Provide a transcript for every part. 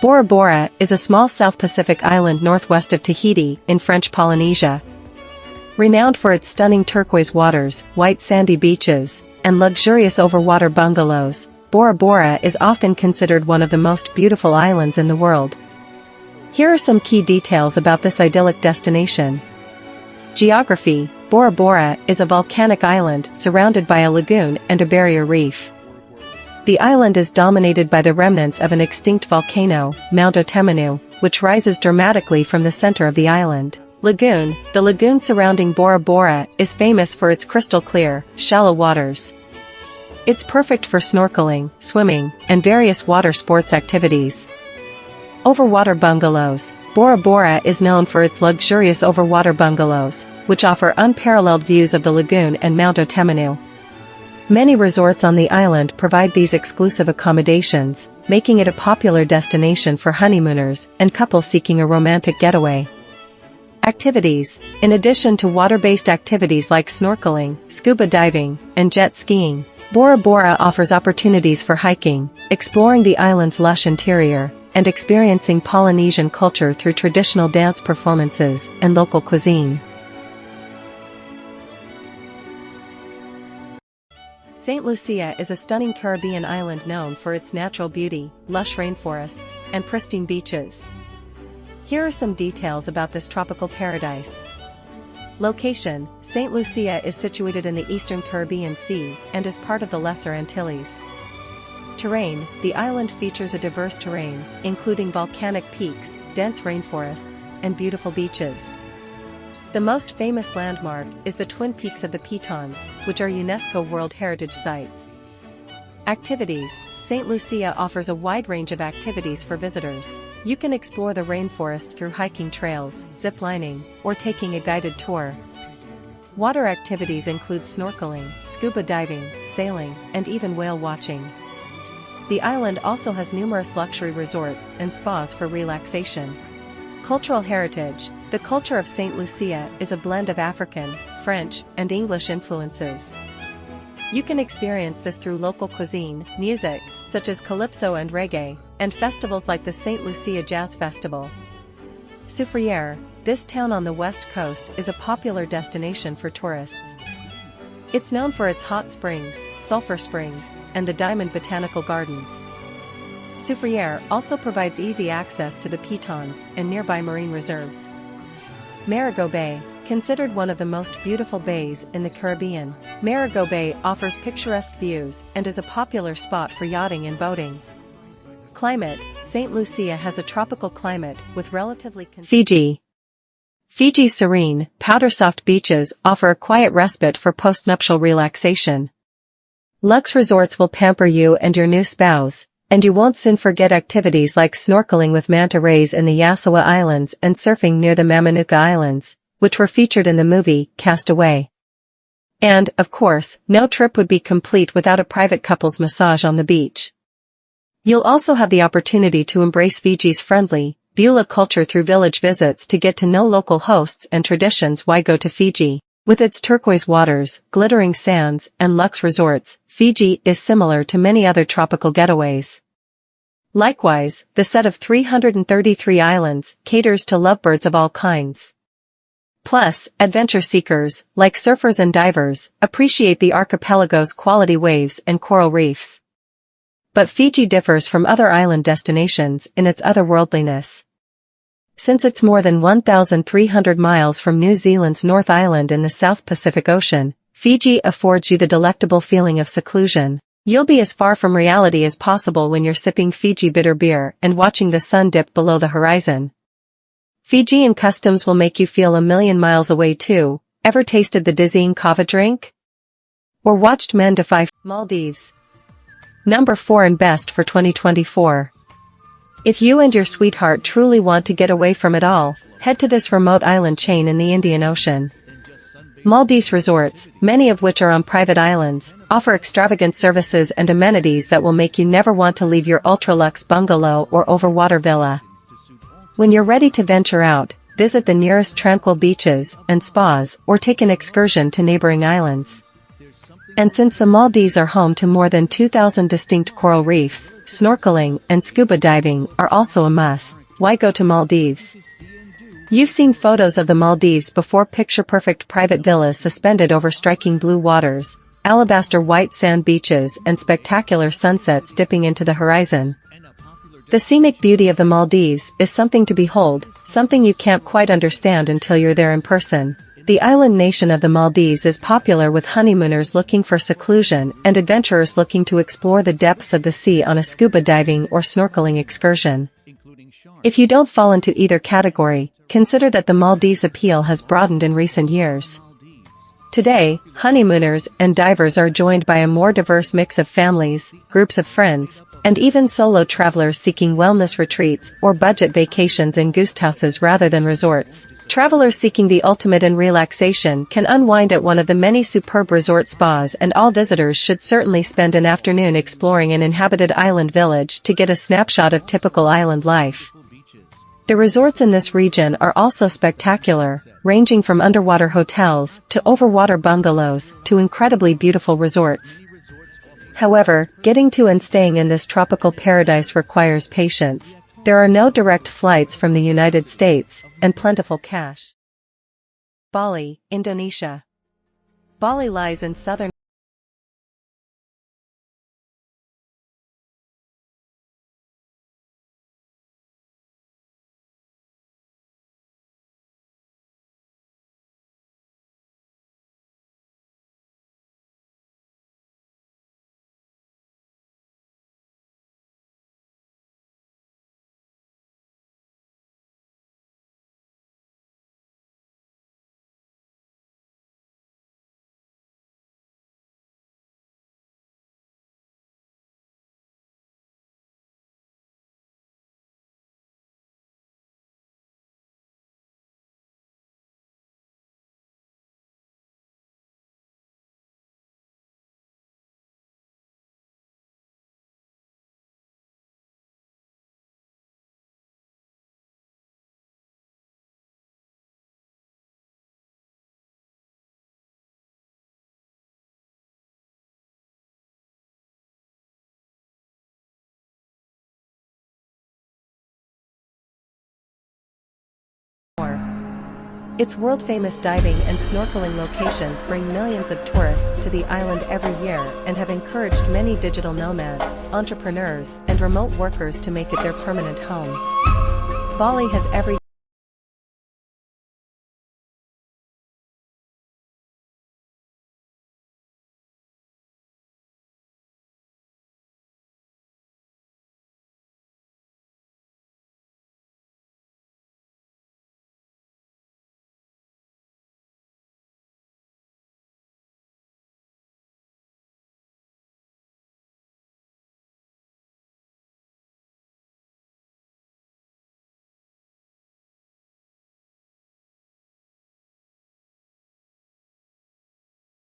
Bora Bora is a small South Pacific island northwest of Tahiti in French Polynesia. Renowned for its stunning turquoise waters, white sandy beaches, and luxurious overwater bungalows, Bora Bora is often considered one of the most beautiful islands in the world. Here are some key details about this idyllic destination. Geography: Bora Bora is a volcanic island surrounded by a lagoon and a barrier reef. The island is dominated by the remnants of an extinct volcano, Mount Otemanu, which rises dramatically from the center of the island. Lagoon: the lagoon surrounding Bora Bora is famous for its crystal-clear, shallow waters. It's perfect for snorkeling, swimming, and various water sports activities. Overwater bungalows: Bora Bora is known for its luxurious overwater bungalows, which offer unparalleled views of the lagoon and Mount Otemanu. Many resorts on the island provide these exclusive accommodations, making it a popular destination for honeymooners and couples seeking a romantic getaway. Activities: in addition to water-based activities like snorkeling, scuba diving, and jet skiing, Bora Bora offers opportunities for hiking, exploring the island's lush interior, and experiencing Polynesian culture through traditional dance performances and local cuisine. St. Lucia is a stunning Caribbean island known for its natural beauty, lush rainforests, and pristine beaches. Here are some details about this tropical paradise. Location: St. Lucia is situated in the eastern Caribbean Sea and is part of the Lesser Antilles. Terrain: the island features a diverse terrain, including volcanic peaks, dense rainforests, and beautiful beaches. The most famous landmark is the Twin Peaks of the Pitons, which are UNESCO World Heritage Sites. Activities: St. Lucia offers a wide range of activities for visitors. You can explore the rainforest through hiking trails, zip-lining, or taking a guided tour. Water activities include snorkeling, scuba diving, sailing, and even whale watching. The island also has numerous luxury resorts and spas for relaxation. Cultural heritage: the culture of St. Lucia is a blend of African, French, and English influences. You can experience this through local cuisine, music, such as calypso and reggae, and festivals like the St. Lucia Jazz Festival. Soufriere: this town on the west coast is a popular destination for tourists. It's known for its hot springs, sulfur springs, and the Diamond Botanical Gardens. Soufriere also provides easy access to the Pitons and nearby marine reserves. Marigot Bay: considered one of the most beautiful bays in the Caribbean, Marigot Bay offers picturesque views and is a popular spot for yachting and boating. Climate: St. Lucia has a tropical climate with relatively Fiji. Fiji's serene, powder-soft beaches offer a quiet respite for postnuptial relaxation. Luxe resorts will pamper you and your new spouse, and you won't soon forget activities like snorkeling with manta rays in the Yasawa Islands and surfing near the Mamanuca Islands, which were featured in the movie Cast Away. And, of course, no trip would be complete without a private couple's massage on the beach. You'll also have the opportunity to embrace Fiji's friendly, Beulah culture through village visits to get to know local hosts and traditions. Why go to Fiji? With its turquoise waters, glittering sands, and luxe resorts, Fiji is similar to many other tropical getaways. Likewise, the set of 333 islands caters to lovebirds of all kinds. Plus, adventure seekers, like surfers and divers, appreciate the archipelago's quality waves and coral reefs. But Fiji differs from other island destinations in its otherworldliness. Since it's more than 1,300 miles from New Zealand's North Island in the South Pacific Ocean, Fiji affords you the delectable feeling of seclusion. You'll be as far from reality as possible when you're sipping Fiji bitter beer and watching the sun dip below the horizon. Fijian customs will make you feel a million miles away too. Ever tasted the dizzying kava drink? Or watched men defy Maldives? Number 4 and best for 2024. If you and your sweetheart truly want to get away from it all, head to this remote island chain in the Indian Ocean. Maldives resorts, many of which are on private islands, offer extravagant services and amenities that will make you never want to leave your ultra-luxe bungalow or overwater villa. When you're ready to venture out, visit the nearest tranquil beaches and spas or take an excursion to neighboring islands. And since the Maldives are home to more than 2,000 distinct coral reefs, snorkeling and scuba diving are also a must. Why go to Maldives? You've seen photos of the Maldives before. Picture-perfect private villas suspended over striking blue waters, alabaster white sand beaches and spectacular sunsets dipping into the horizon. The scenic beauty of the Maldives is something to behold, something you can't quite understand until you're there in person. The island nation of the Maldives is popular with honeymooners looking for seclusion and adventurers looking to explore the depths of the sea on a scuba diving or snorkeling excursion. If you don't fall into either category, consider that the Maldives' appeal has broadened in recent years. Today, honeymooners and divers are joined by a more diverse mix of families, groups of friends, and even solo travelers seeking wellness retreats or budget vacations in guesthouses rather than resorts. Travelers seeking the ultimate in relaxation can unwind at one of the many superb resort spas, and all visitors should certainly spend an afternoon exploring an inhabited island village to get a snapshot of typical island life. The resorts in this region are also spectacular, ranging from underwater hotels to overwater bungalows to incredibly beautiful resorts. However, getting to and staying in this tropical paradise requires patience. There are no direct flights from the United States, and plentiful cash. Bali, Indonesia. Bali lies in southern Its world-famous diving and snorkeling locations bring millions of tourists to the island every year and have encouraged many digital nomads, entrepreneurs, and remote workers to make it their permanent home. Bali has every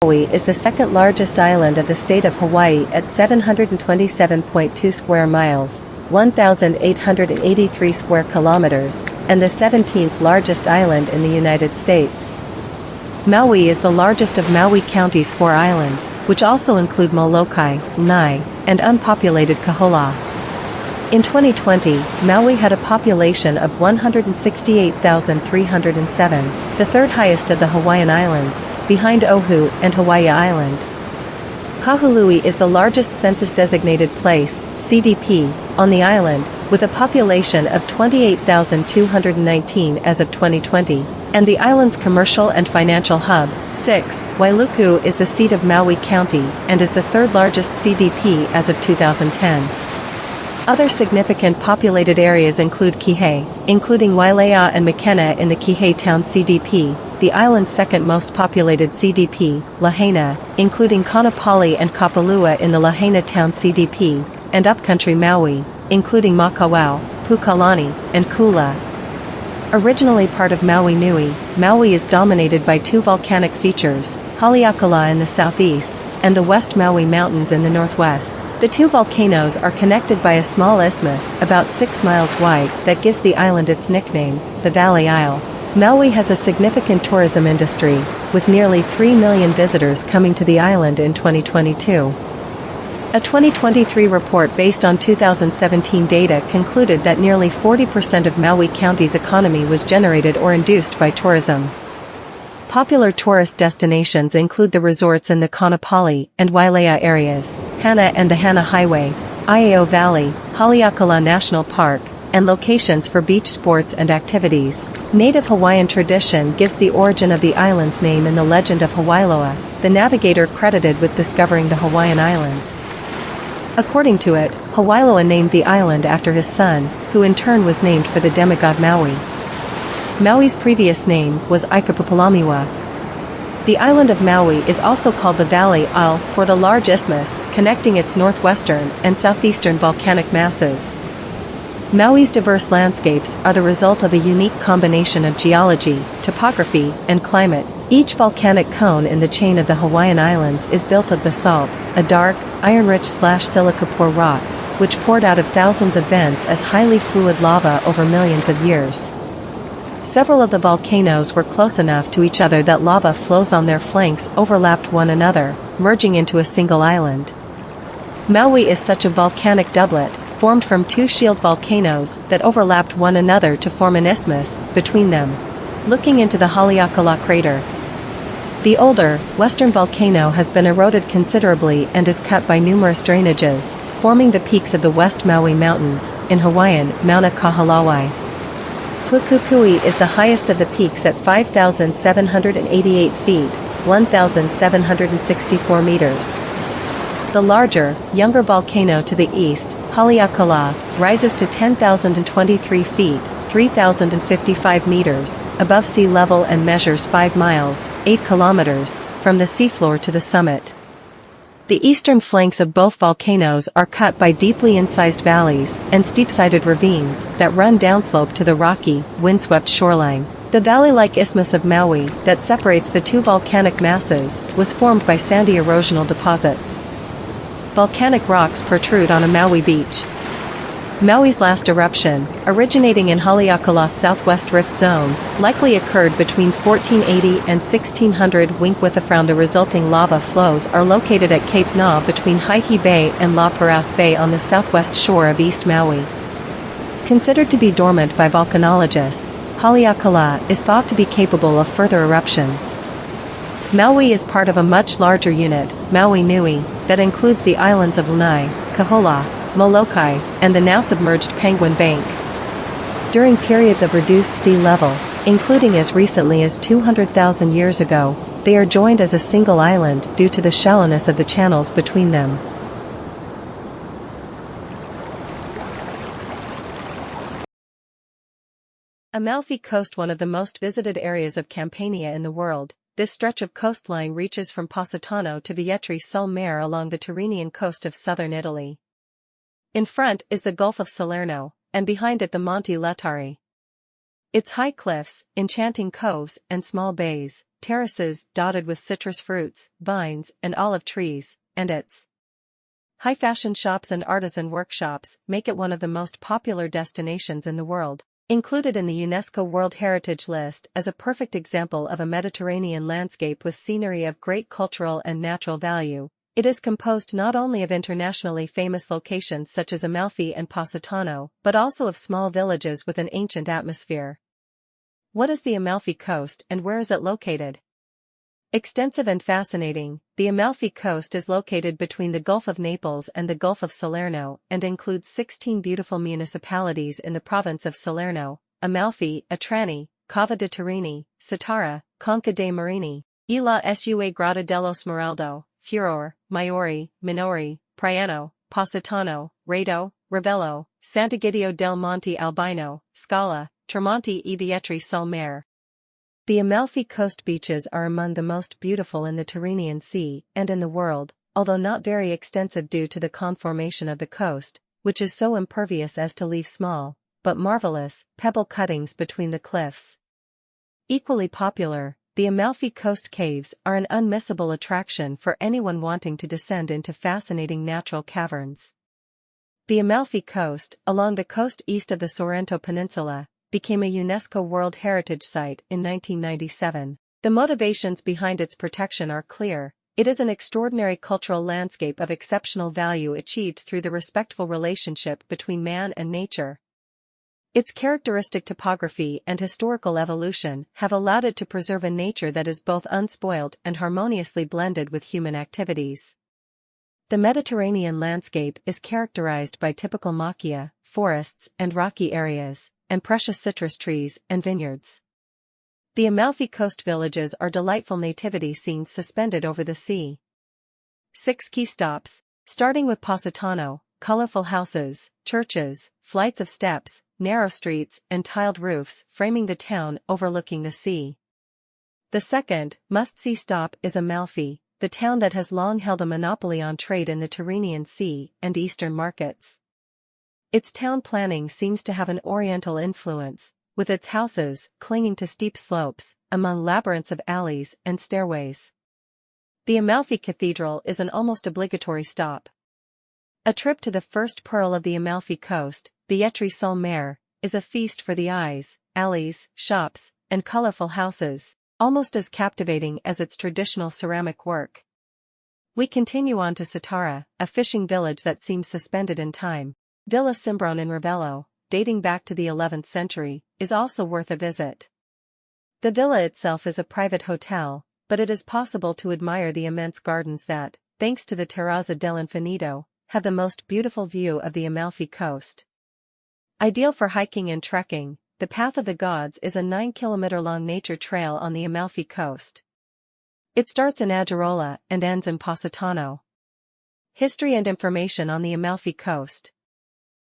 Maui is the second largest island of the state of Hawaii at 727.2 square miles, 1,883 square kilometers, and the 17th largest island in the United States. Maui is the largest of Maui County's 4 islands, which also include Molokai, Lanai, and unpopulated Kaho'ula. In 2020, Maui had a population of 168,307, the third highest of the Hawaiian Islands, behind Oahu and Hawaii Island. Kahului is the largest census-designated place, CDP, on the island, with a population of 28,219 as of 2020, and the island's commercial and financial hub. 6. Wailuku is the seat of Maui County and is the third largest CDP as of 2010. Other significant populated areas include Kihei, including Wailea and Makena in the Kihei Town CDP, the island's second most populated CDP, Lahaina, including Kaanapali and Kapalua in the Lahaina Town CDP, and Upcountry Maui, including Makawao, Pukalani, and Kula. Originally part of Maui Nui, Maui is dominated by 2 volcanic features, Haleakala in the southeast, and the West Maui Mountains in the northwest. The 2 volcanoes are connected by a small isthmus about 6 miles wide that gives the island its nickname, the Valley Isle. Maui has a significant tourism industry, with nearly 3 million visitors coming to the island in 2022. A 2023 report based on 2017 data concluded that nearly 40% of Maui County's economy was generated or induced by tourism. Popular tourist destinations include the resorts in the Kaanapali and Wailea areas, Hana and the Hana Highway, Aieo Valley, Haleakala National Park, and locations for beach sports and activities. Native Hawaiian tradition gives the origin of the island's name in the legend of Hawaiiloa, the navigator credited with discovering the Hawaiian Islands. According to it, Hawaiiloa named the island after his son, who in turn was named for the demigod Maui. Maui's previous name was Aikapupalamiwa. The island of Maui is also called the Valley Isle for the large isthmus connecting its northwestern and southeastern volcanic masses. Maui's diverse landscapes are the result of a unique combination of geology, topography, and climate. Each volcanic cone in the chain of the Hawaiian Islands is built of basalt, a dark, iron-rich silica pore rock, which poured out of thousands of vents as highly fluid lava over millions of years. Several of the volcanoes were close enough to each other that lava flows on their flanks overlapped one another, merging into a single island. Maui is such a volcanic doublet, formed from two shield volcanoes that overlapped one another to form an isthmus between them. Looking into the Haleakala crater. The older, western volcano has been eroded considerably and is cut by numerous drainages, forming the peaks of the West Maui Mountains, in Hawaiian, Mauna Kahalawai. Pu'ukui is the highest of the peaks at 5,788 feet, 1,764 meters. The larger, younger volcano to the east, Haleakala, rises to 10,023 feet, 3,055 meters, above sea level and measures 5 miles, 8 kilometers, from the seafloor to the summit. The eastern flanks of both volcanoes are cut by deeply incised valleys and steep-sided ravines that run downslope to the rocky, windswept shoreline. The valley-like isthmus of Maui that separates the two volcanic masses was formed by sandy erosional deposits. Volcanic rocks protrude on a Maui beach. Maui's last eruption, originating in Haleakala's southwest rift zone, likely occurred between 1480 and 1600 Winkwitha. The resulting lava flows are located at Cape Na between Haihi Bay and La Perouse Bay on the southwest shore of East Maui. Considered to be dormant by volcanologists, Haleakala is thought to be capable of further eruptions. Maui is part of a much larger unit, Maui Nui, that includes the islands of Lanai, Kahola, Molokai, and the now submerged Penguin Bank. During periods of reduced sea level, including as recently as 200,000 years ago, they are joined as a single island due to the shallowness of the channels between them. Amalfi Coast, one of the most visited areas of Campania in the world. This stretch of coastline reaches from Positano to Vietri sul Mare along the Tyrrhenian coast of southern Italy. In front is the Gulf of Salerno, and behind it the Monte Letari. Its high cliffs, enchanting coves, and small bays, terraces dotted with citrus fruits, vines, and olive trees, and its high-fashion shops and artisan workshops make it one of the most popular destinations in the world. Included in the UNESCO World Heritage List as a perfect example of a Mediterranean landscape with scenery of great cultural and natural value, it is composed not only of internationally famous locations such as Amalfi and Positano, but also of small villages with an ancient atmosphere. What is the Amalfi Coast and where is it located? Extensive and fascinating, the Amalfi Coast is located between the Gulf of Naples and the Gulf of Salerno and includes 16 beautiful municipalities in the province of Salerno: Amalfi, Atrani, Cava de Turini, Satara, Conca dei Marini, Isla Sua Grata dello Smeraldo, Furor, Maiori, Minori, Priano, Positano, Rado, Ravello, Sant'Egidio del Monte Albino, Scala, Tremonti e Vietri sul Mare. The Amalfi Coast beaches are among the most beautiful in the Tyrrhenian Sea and in the world, although not very extensive due to the conformation of the coast, which is so impervious as to leave small, but marvelous, pebble cuttings between the cliffs. Equally popular, the Amalfi Coast Caves are an unmissable attraction for anyone wanting to descend into fascinating natural caverns. The Amalfi Coast, along the coast east of the Sorrento Peninsula, became a UNESCO World Heritage Site in 1997. The motivations behind its protection are clear. It is an extraordinary cultural landscape of exceptional value achieved through the respectful relationship between man and nature. Its characteristic topography and historical evolution have allowed it to preserve a nature that is both unspoiled and harmoniously blended with human activities. The Mediterranean landscape is characterized by typical maquia, forests and rocky areas, and precious citrus trees and vineyards. The Amalfi Coast villages are delightful nativity scenes suspended over the sea. 6 key stops, starting with Positano, colorful houses, churches, flights of steps, narrow streets and tiled roofs framing the town overlooking the sea. The second, must-see stop is Amalfi, the town that has long held a monopoly on trade in the Tyrrhenian Sea and eastern markets. Its town planning seems to have an oriental influence, with its houses clinging to steep slopes, among labyrinths of alleys and stairways. The Amalfi Cathedral is an almost obligatory stop. A trip to the first pearl of the Amalfi Coast, Vietri-sur-Mer, is a feast for the eyes, alleys, shops, and colorful houses, almost as captivating as its traditional ceramic work. We continue on to Satara, a fishing village that seems suspended in time. Villa Simbrone in Ravello, dating back to the 11th century, is also worth a visit. The villa itself is a private hotel, but it is possible to admire the immense gardens that, thanks to the Terrazza dell'Infinito, have the most beautiful view of the Amalfi Coast. Ideal for hiking and trekking, the Path of the Gods is a 9-kilometer-long nature trail on the Amalfi Coast. It starts in Aggirola and ends in Positano. History and information on the Amalfi Coast.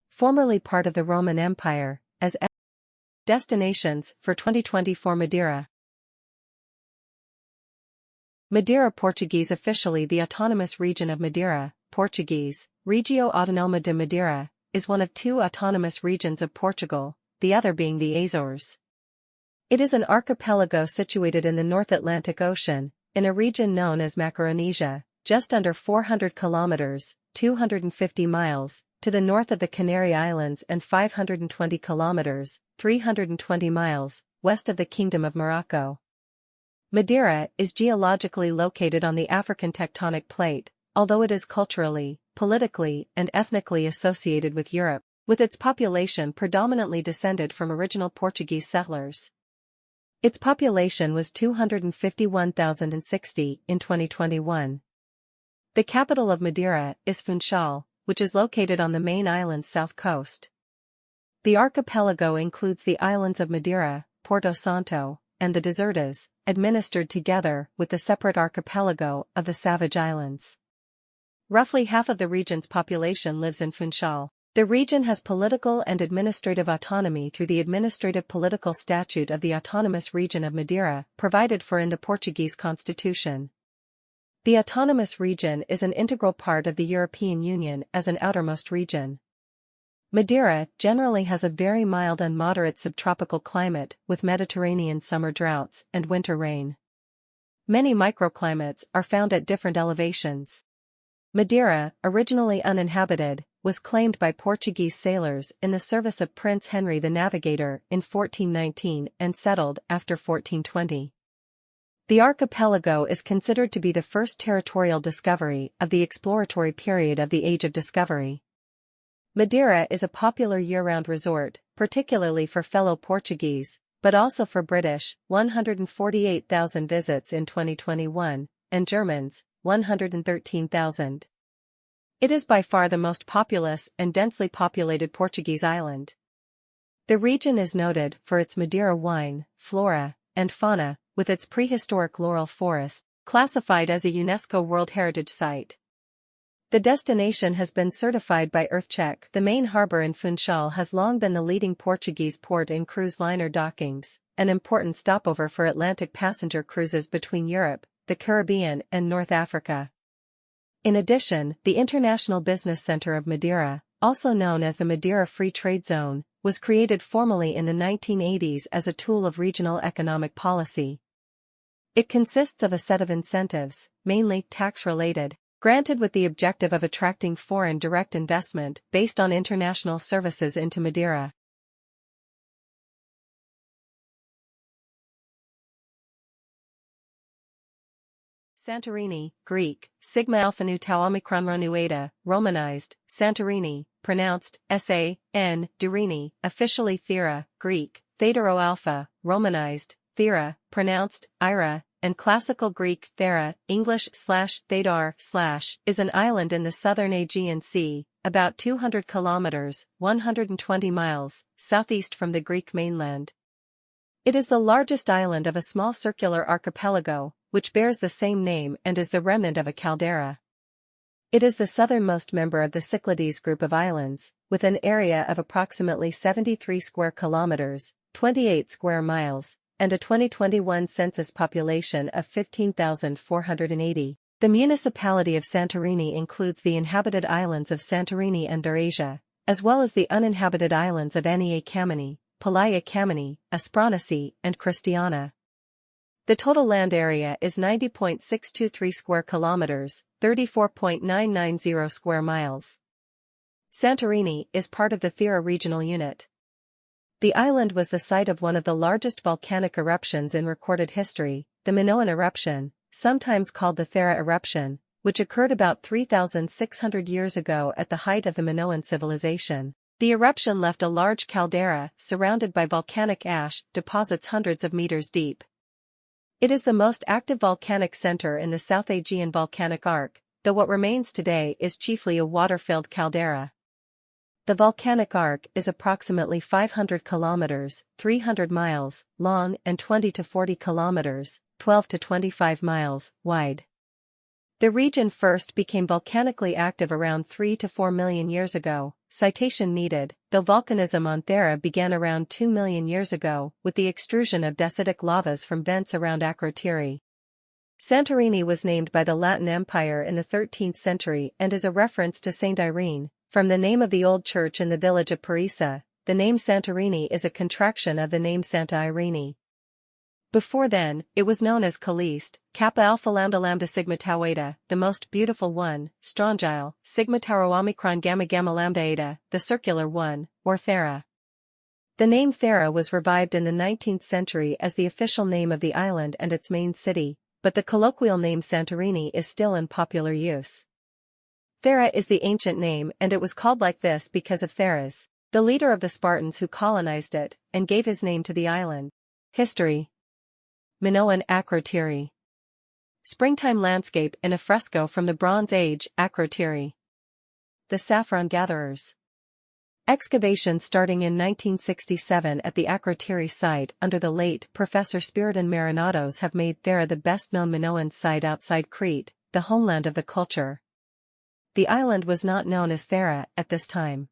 Formerly part of the Roman Empire, as destinations for 2024 Madeira. Madeira, Portuguese, officially the Autonomous Region of Madeira, Portuguese, Região Autonoma de Madeira, is one of 2 autonomous regions of Portugal, the other being the Azores. It is an archipelago situated in the North Atlantic Ocean, in a region known as Macaronesia, just under 400 kilometers, 250 miles, to the north of the Canary Islands and 520 kilometers, 320 miles, west of the Kingdom of Morocco. Madeira is geologically located on the African tectonic plate, although it is culturally, politically and ethnically associated with Europe, with its population predominantly descended from original Portuguese settlers. Its population was 251,060 in 2021. The capital of Madeira is Funchal, which is located on the main island's south coast. The archipelago includes the islands of Madeira, Porto Santo, and the Desertas, administered together with the separate archipelago of the Savage Islands. Roughly half of the region's population lives in Funchal. The region has political and administrative autonomy through the Administrative Political Statute of the Autonomous Region of Madeira, provided for in the Portuguese constitution. The autonomous region is an integral part of the European Union as an outermost region. Madeira generally has a very mild and moderate subtropical climate with Mediterranean summer droughts and winter rain. Many microclimates are found at different elevations. Madeira, originally uninhabited, was claimed by Portuguese sailors in the service of Prince Henry the Navigator in 1419 and settled after 1420. The archipelago is considered to be the first territorial discovery of the exploratory period of the Age of Discovery. Madeira is a popular year-round resort, particularly for fellow Portuguese, but also for British, 148,000 visits in 2021, and Germans, 113,000. It is by far the most populous and densely populated Portuguese island. The region is noted for its Madeira wine, flora, and fauna, with its prehistoric laurel forest, classified as a UNESCO World Heritage Site. The destination has been certified by EarthCheck. The main harbor in Funchal has long been the leading Portuguese port in cruise liner dockings, an important stopover for Atlantic passenger cruises between Europe, the Caribbean and North Africa. In addition, the International Business Center of Madeira, also known as the Madeira Free Trade Zone, was created formally in the 1980s as a tool of regional economic policy. It consists of a set of incentives, mainly tax-related, granted with the objective of attracting foreign direct investment based on international services into Madeira. Santorini, Greek, sigma alpha nu tau omicron rho nu eta, Romanized, Santorini, pronounced, S-A-N, Durini, officially Thera, Greek, theta rho alpha, Romanized, Thera, pronounced, Ira, and Classical Greek Thera, English /Thedar / is an island in the southern Aegean Sea, about 200 kilometers, 120 miles, southeast from the Greek mainland. It is the largest island of a small circular archipelago, which bears the same name and is the remnant of a caldera. It is the southernmost member of the Cyclades group of islands, with an area of approximately 73 square kilometers, 28 square miles, and a 2021 census population of 15,480. The municipality of Santorini includes the inhabited islands of Santorini and Eurasia, as well as the uninhabited islands of Ania Kameni, Palaya Kameni, Aspronisi, and Christiana. The total land area is 90.623 square kilometers, 34.990 square miles. Santorini is part of the Thera regional unit. The island was the site of one of the largest volcanic eruptions in recorded history, the Minoan eruption, sometimes called the Thera eruption, which occurred about 3,600 years ago at the height of the Minoan civilization. The eruption left a large caldera surrounded by volcanic ash deposits hundreds of meters deep. It is the most active volcanic center in the South Aegean volcanic arc, though what remains today is chiefly a water-filled caldera. The volcanic arc is approximately 500 kilometers, 300 miles, long and 20 to 40 kilometers, 12 to 25 miles, wide. The region first became volcanically active around 3 to 4 million years ago, citation needed, though volcanism on Thera began around 2 million years ago, with the extrusion of dacitic lavas from vents around Akrotiri. Santorini was named by the Latin Empire in the 13th century and is a reference to Saint Irene, from the name of the old church in the village of Parisa. The name Santorini is a contraction of the name Santa Irene. Before then, it was known as Calliste, Kappa Alpha Lambda Lambda Sigma Tau Eta, the most beautiful one, Strongyle, Sigma Tau Rho Omicron Gamma Gamma Lambda Eta, the circular one, or Thera. The name Thera was revived in the 19th century as the official name of the island and its main city, but the colloquial name Santorini is still in popular use. Thera is the ancient name and it was called like this because of Theras, the leader of the Spartans who colonized it, and gave his name to the island. History. Minoan Akrotiri. Springtime landscape in a fresco from the Bronze Age, Akrotiri. The Saffron Gatherers. Excavations starting in 1967 at the Akrotiri site under the late Professor Spiridon Marinatos have made Thera the best-known Minoan site outside Crete, the homeland of the culture. The island was not known as Thera at this time.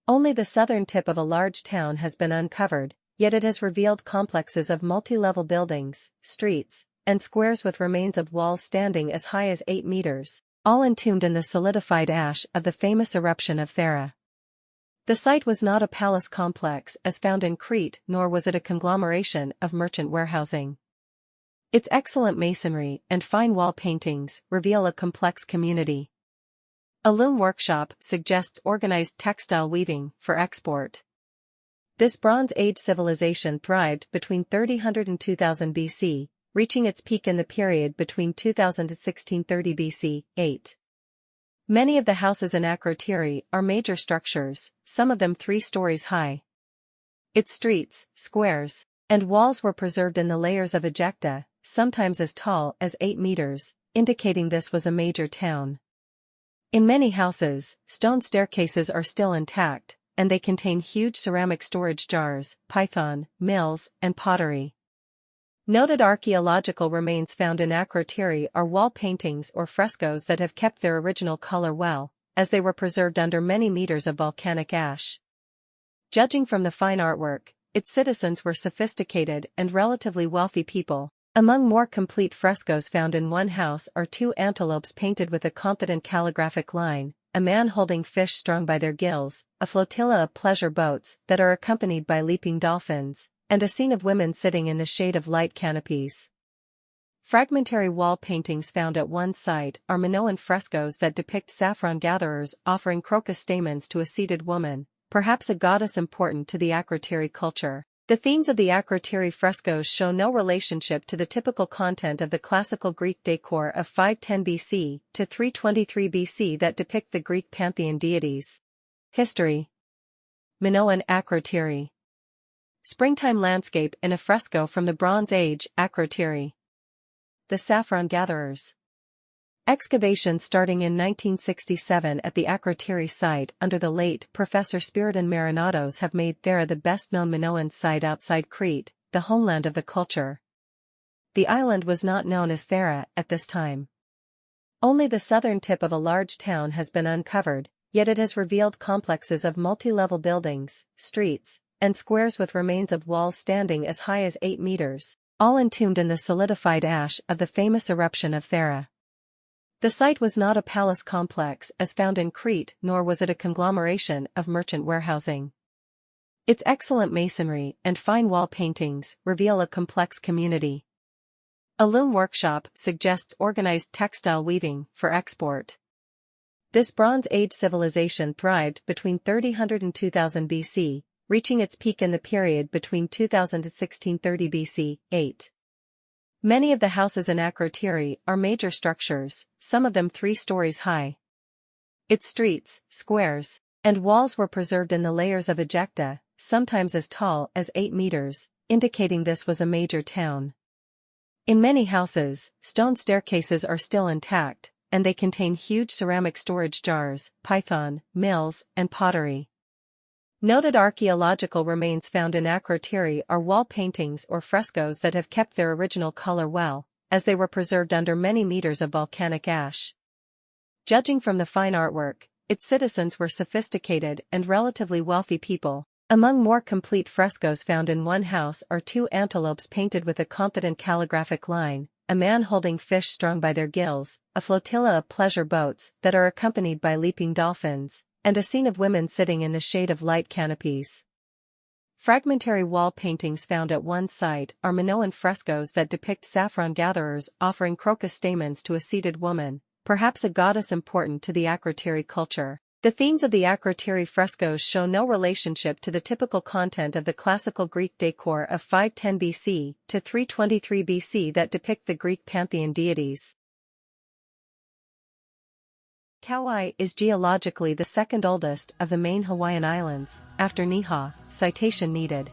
Only the southern tip of a large town has been uncovered, yet it has revealed complexes of multi-level buildings, streets, and squares with remains of walls standing as high as 8 meters, all entombed in the solidified ash of the famous eruption of Thera. The site was not a palace complex as found in Crete, nor was it a conglomeration of merchant warehousing. Its excellent masonry and fine wall paintings reveal a complex community. A loom workshop suggests organized textile weaving for export. This Bronze Age civilization thrived between 3000 and 2000 BC, reaching its peak in the period between 2000 and 1630 BC. 8. Many of the houses in Akrotiri are major structures, some of them 3 stories high. Its streets, squares, and walls were preserved in the layers of ejecta, sometimes as tall as 8 meters, indicating this was a major town. In many houses, stone staircases are still intact, and they contain huge ceramic storage jars, python, mills, and pottery. Noted archaeological remains found in Akrotiri are wall paintings or frescoes that have kept their original color well, as they were preserved under many meters of volcanic ash. Judging from the fine artwork, its citizens were sophisticated and relatively wealthy people. Among more complete frescoes found in one house are 2 antelopes painted with a confident calligraphic line, a man holding fish strung by their gills, a flotilla of pleasure boats that are accompanied by leaping dolphins, and a scene of women sitting in the shade of light canopies. Fragmentary wall paintings found at one site are Minoan frescoes that depict saffron gatherers offering crocus stamens to a seated woman, perhaps a goddess important to the Akrotiri culture. The themes of the acrotiri frescoes show no relationship to the typical content of the classical Greek decor of 510 BC to 323 BC that depict the Greek pantheon deities. History. Minoan acrotiri. Springtime landscape in a fresco from the Bronze Age, acrotiri. The saffron gatherers. Excavations starting in 1967 at the acrotiri site under the late Professor Spiridion Marinatos have made Thera the best-known Minoan site outside Crete, the homeland of the culture. The island was not known as Thera at this time. Only the southern tip of a large town has been uncovered, yet it has revealed complexes of multi-level buildings, streets, and squares with remains of walls standing as high as 8 meters, all entombed in the solidified ash of the famous eruption of Thera. The site was not a palace complex as found in Crete, nor was it a conglomeration of merchant warehousing. Its excellent masonry and fine wall paintings reveal a complex community. A loom workshop suggests organized textile weaving for export. This Bronze Age civilization thrived between 300 and 2000 BC, reaching its peak in the period between 2000 and 1630 BC. 8. Many of the houses in acrotiri are major structures, some of them 3 stories high. Its streets, squares, and walls were preserved in the layers of ejecta, sometimes as tall as 8 meters, indicating this was a major town. In many houses, stone staircases are still intact, and they contain huge ceramic storage jars, python, mills, and pottery. Noted archaeological remains found in acrotiri are wall paintings or frescoes that have kept their original color well, as they were preserved under many meters of volcanic ash. Judging from the fine artwork, its citizens were sophisticated and relatively wealthy people. Among more complete frescoes found in one house are 2 antelopes painted with a confident calligraphic line, a man holding fish strung by their gills, a flotilla of pleasure boats that are accompanied by leaping dolphins, and a scene of women sitting in the shade of light canopies. Fragmentary wall paintings found at one site are Minoan frescoes that depict saffron gatherers offering crocus stamens to a seated woman, perhaps a goddess important to the acrotiri culture. The themes of the acrotiri frescoes show no relationship to the typical content of the classical Greek decor of 510 BC to 323 BC that depict the Greek pantheon deities. Kauai is geologically the second oldest of the main Hawaiian islands, after Niihau, citation needed.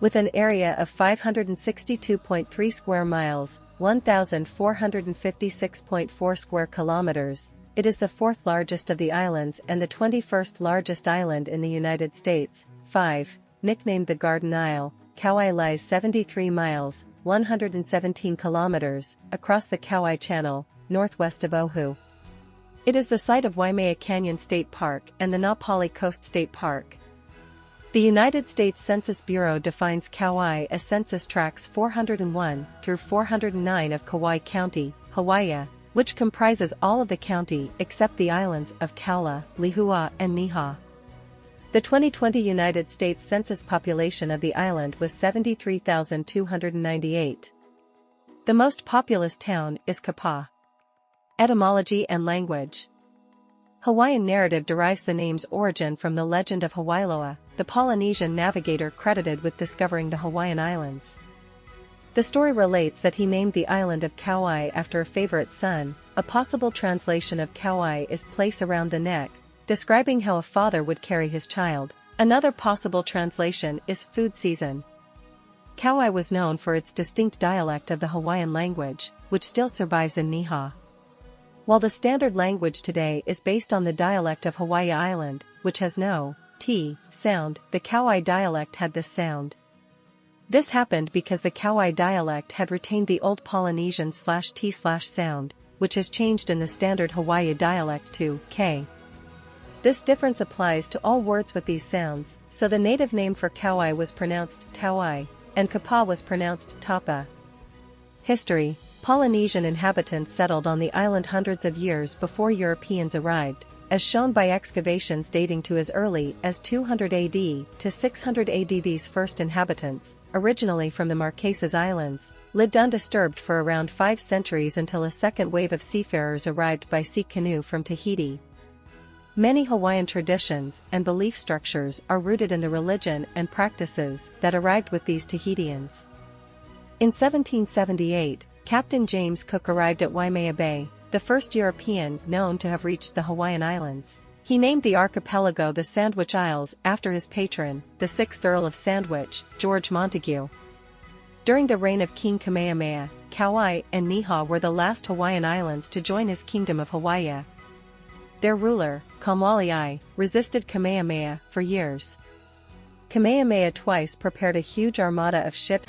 With an area of 562.3 square miles, 1,456.4 square kilometers, it is the 4th largest of the islands and the 21st largest island in the United States. 5. Nicknamed the Garden Isle, Kauai lies 73 miles, 117 kilometers, across the Kauai Channel, northwest of Oahu. It is the site of Waimea Canyon State Park and the Naupali Coast State Park. The United States Census Bureau defines Kauai as census tracts 401 through 409 of Kauai County, Hawaii, which comprises all of the county except the islands of Kaula, Lehua, and Niihau. The 2020 United States Census population of the island was 73,298. The most populous town is Kapa. Etymology and language. Hawaiian narrative derives the name's origin from the legend of Hawaiiloa, the Polynesian navigator credited with discovering the Hawaiian Islands. The story relates that he named the island of Kauai after a favorite son. A possible translation of Kauai is place around the neck, describing how a father would carry his child. Another possible translation is food season. Kauai was known for its distinct dialect of the Hawaiian language, which still survives in Niihau. While the standard language today is based on the dialect of Hawaii Island, which has no T sound, the Kauai dialect had this sound. This happened because the Kauai dialect had retained the old Polynesian /T/ sound, which has changed in the standard Hawaii dialect to K. This difference applies to all words with these sounds, so the native name for Kauai was pronounced Tauai, and Kapa was pronounced Tapa. History. Polynesian inhabitants settled on the island hundreds of years before Europeans arrived, as shown by excavations dating to as early as 200 AD to 600 AD. These first inhabitants, originally from the Marquesas Islands, lived undisturbed for around 5 centuries until a second wave of seafarers arrived by sea canoe from Tahiti. Many Hawaiian traditions and belief structures are rooted in the religion and practices that arrived with these Tahitians. In 1778, Captain James Cook arrived at Waimea Bay, the first European known to have reached the Hawaiian Islands. He named the archipelago the Sandwich Isles after his patron, the 6th Earl of Sandwich, George Montagu. During the reign of King Kamehameha, Kauai and Niha were the last Hawaiian islands to join his Kingdom of Hawaii. Their ruler, Kamwali'i, resisted Kamehameha for years. Kamehameha twice prepared a huge armada of ships